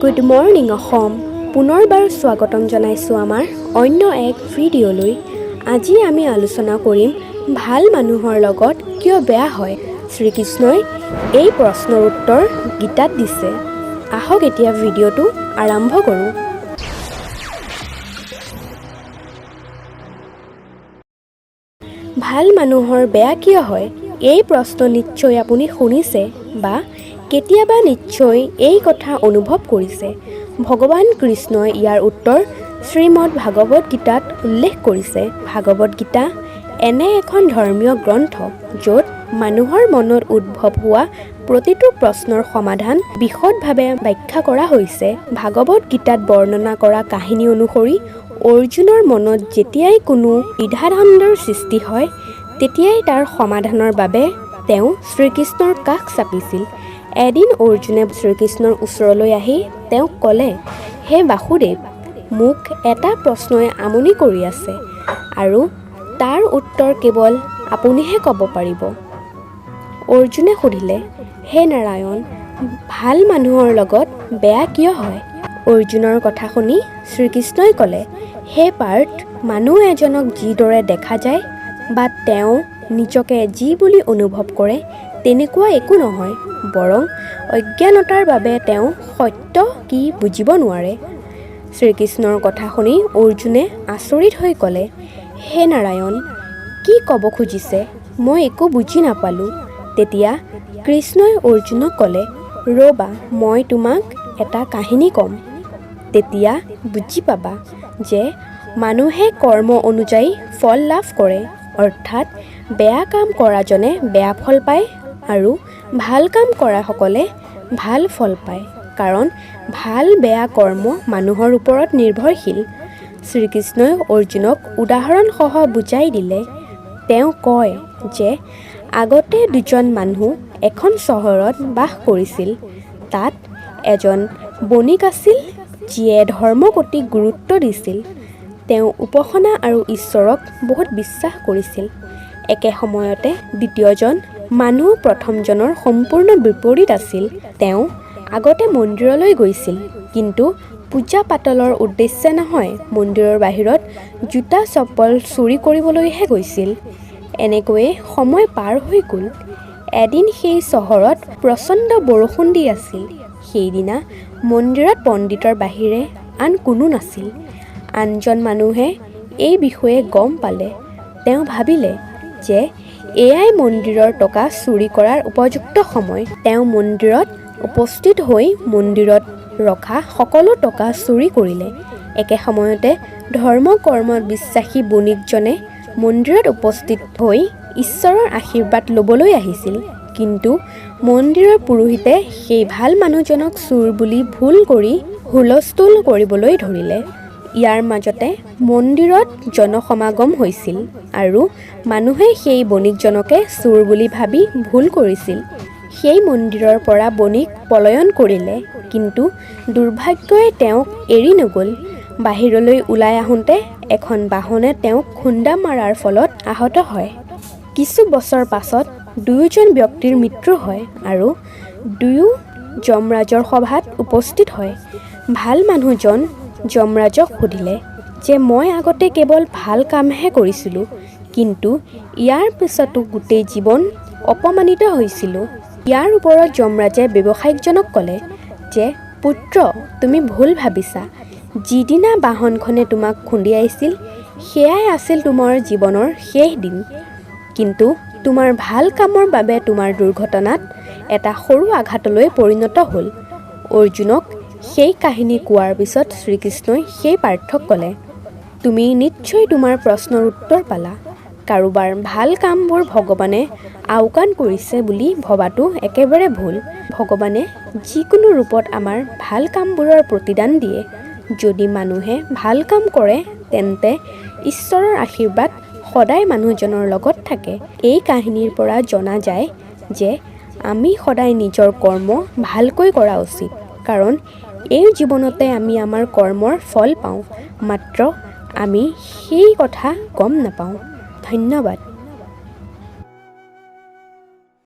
Good morning Assam. পুনৰবাৰ স্বাগতম জনাইছোঁ আমাৰ অন্য এক ভিডিঅ'লৈ। আজি আমি আলোচনা কৰিম ভাল মানুহৰ লগত কিয় বেয়া হয়। শ্ৰীকৃষ্ণই এই প্ৰশ্নৰ উত্তৰ গীতাত দিছে। আহক এতিয়া ভিডিঅ'টো আৰম্ভ কৰোঁ। ভাল মানুহৰ বেয়া কিয় হয়? এই প্ৰশ্ন নিশ্চয় আপুনি শুনিছে বা কেতিয়াবা নিশ্চয় এই কথা অনুভৱ কৰিছে। ভগৱান কৃষ্ণই ইয়াৰ উত্তৰ শ্ৰীমদ ভাগৱত গীতাত উল্লেখ কৰিছে। ভাগৱত গীতা এনে এখন ধৰ্মীয় গ্ৰন্থ য'ত মানুহৰ মনত উদ্ভৱ হোৱা প্ৰতিটো প্ৰশ্নৰ সমাধান বিশদভাৱে ব্যাখ্যা কৰা হৈছে। ভাগৱত গীতাত বৰ্ণনা কৰা কাহিনী অনুসৰি অৰ্জুনৰ মনত যেতিয়াই কোনো দ্বিধাদ্বন্দ্বৰ সৃষ্টি হয় তেতিয়াই তাৰ সমাধানৰ বাবে তেওঁ শ্ৰীকৃষ্ণৰ কাষ চাপিছিল। এদিন অৰ্জুনে শ্ৰীকৃষ্ণৰ ওচৰলৈ আহি তেওঁক ক'লে, হে বাসুদেৱ, মোক এটা প্ৰশ্নই আমনি কৰি আছে আৰু তাৰ উত্তৰ কেৱল আপুনিহে ক'ব পাৰিব। অৰ্জুনে সুধিলে, হে নাৰায়ণ, ভাল মানুহৰ লগত বেয়া কিয় হয়? অৰ্জুনৰ কথা শুনি শ্ৰীকৃষ্ণই ক'লে, হে পাৰ্থ, মানুহ এজনক যিদৰে দেখা যায় বা তেওঁ নিজকে যি বুলি অনুভৱ কৰে তেনেকুৱা একো নহয়, বৰং অজ্ঞানতাৰ বাবে তেওঁ সত্য কি বুজিব নোৱাৰে। শ্ৰীকৃষ্ণৰ কথা শুনি অৰ্জুনে আচৰিত হৈ ক'লে, হে নাৰায়ণ, কি ক'ব খুজিছে? মই একো বুজি নাপালোঁ। তেতিয়া কৃষ্ণই অৰ্জুনক ক'লে, ৰ'বা, মই তোমাক এটা কাহিনী ক'ম। তেতিয়া বুজি পাবা যে মানুহে কৰ্ম অনুযায়ী ফল লাভ কৰে, অৰ্থাৎ বেয়া কাম কৰাজনে বেয়া ফল পায় আৰু ভাল কাম কৰাসকলে ভাল ফল পায়, কাৰণ ভাল বেয়া কৰ্ম মানুহৰ ওপৰত নিৰ্ভৰশীল। শ্ৰীকৃষ্ণই অৰ্জুনক উদাহৰণসহ বুজাই দিলে। তেওঁ কয় যে আগতে দুজন মানুহ এখন চহৰত বাস কৰিছিল। তাত এজন বণিক আছিল যিয়ে ধৰ্মৰ প্ৰতি গুৰুত্ব দিছিল। তেওঁ উপাসনা আৰু ঈশ্বৰক বহুত বিশ্বাস কৰিছিল। একে সময়তে দ্বিতীয়জন মানুহ প্ৰথমজনৰ সম্পূৰ্ণ বিপৰীত আছিল। তেওঁ আগতে মন্দিৰলৈ গৈছিল, কিন্তু পূজা পাতলৰ উদ্দেশ্যে নহয়, মন্দিৰৰ বাহিৰত জোতা চপ্পল চুৰি কৰিবলৈহে গৈছিল। এনেকৈয়ে সময় পাৰ হৈ গ'ল। এদিন সেই চহৰত প্ৰচণ্ড বৰষুণ দি আছিল। সেইদিনা মন্দিৰত পণ্ডিতৰ বাহিৰে আন কোনো নাছিল। আনজন মানুহে এই বিষয়ে গম পালে। তেওঁ ভাবিলে যে এয়াই মন্দিৰৰ টকা চুৰি কৰাৰ উপযুক্ত সময়। তেওঁ মন্দিৰত উপস্থিত হৈ মন্দিৰত ৰখা সকলো টকা চুৰি কৰিলে। একে সময়তে ধৰ্ম কৰ্মত বিশ্বাসী বণিকজনে মন্দিৰত উপস্থিত হৈ ঈশ্বৰৰ আশীৰ্বাদ ল'বলৈ আহিছিল, কিন্তু মন্দিৰৰ পুৰোহিতে সেই ভাল মানুহজনক চোৰ বুলি ভুল কৰি হুলস্থুল কৰিবলৈ ধৰিলে। ইয়াৰ মাজতে মন্দিৰত জনসমাগম হৈছিল আৰু মানুহে সেই বণিকজনকে চোৰ বুলি ভাবি ভুল কৰিছিল। সেই মন্দিৰৰ পৰা বণিক পলায়ন কৰিলে, কিন্তু দুৰ্ভাগ্যই তেওঁক এৰি নগ'ল। বাহিৰলৈ ওলাই আহোঁতে এখন বাহনে তেওঁক খুন্দা মাৰাৰ ফলত আহত হয়। কিছু বছৰ পাছত দুয়োজন ব্যক্তিৰ মৃত্যু হয় আৰু দুয়ো যমৰাজৰ সভাত উপস্থিত হয়। ভাল মানুহজন যমৰাজক সুধিলে যে মই আগতে কেৱল ভাল কামহে কৰিছিলোঁ, কিন্তু ইয়াৰ পিছতো গোটেই জীৱন অপমানিত হৈছিলোঁ। ইয়াৰ ওপৰত যমৰাজে ব্যৱসায়িকজনক ক'লে যে পুত্ৰ, তুমি ভুল ভাবিছা। যিদিনা বাহনখনে তোমাক খুন্দিয়াইছিল সেয়াই আছিল তোমাৰ জীৱনৰ শেষ দিন, কিন্তু তোমাৰ ভাল কামৰ বাবে তোমাৰ দুৰ্ঘটনাত এটা সৰু আঘাতলৈ পৰিণত হ'ল। অৰ্জুনক সেই কাহিনী কোৱাৰ পিছত শ্ৰীকৃষ্ণই সেই পাৰ্থক ক'লে, তুমি নিশ্চয় তোমাৰ প্ৰশ্নৰ উত্তৰ পালা। কাৰোবাৰ ভাল কামবোৰ ভগৱানে আওকাণ কৰিছে বুলি ভবাটো একেবাৰে ভুল। ভগৱানে যিকোনো ৰূপত আমাৰ ভাল কামবোৰৰ প্ৰতিদান দিয়ে। যদি মানুহে ভাল কাম কৰে তেন্তে ঈশ্বৰৰ আশীৰ্বাদ সদায় মানুহজনৰ লগত থাকে। এই কাহিনীৰ পৰা জনা যায় যে আমি সদায় নিজৰ কৰ্ম ভালকৈ কৰা উচিত, কাৰণ এই জীৱনতে আমি আমাৰ কৰ্মৰ ফল পাওঁ, মাত্ৰ আমি সেই কথা গম নাপাওঁ। ধন্যবাদ।